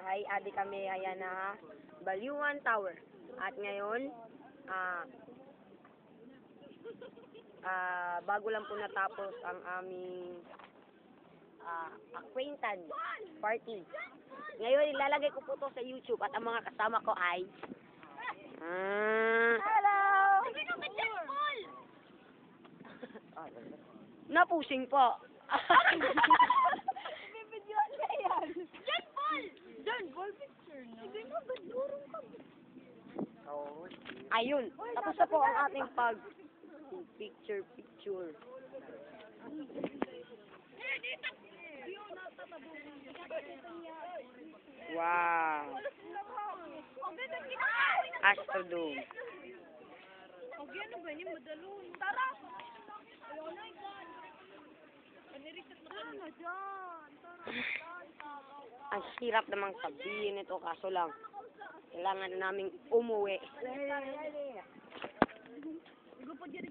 ay adi kami ayan na Balyuan Tower. At ngayon, bago lang po natapos ang aming acquaintance party. Ngayon, ilalagay ko po to sa YouTube at ang mga kasama ko ay hello! Napusing po. Bibidyoan ka yan. John Paul! John Paul picture na. Hindi mo ba durong ka? Ayun, tapos na po ang ating picture. Wow. Astrodome. Pag yan ba ni madalon? Tara! Ang hirap namang sabihin ito, kaso lang kailangan naming umuwi.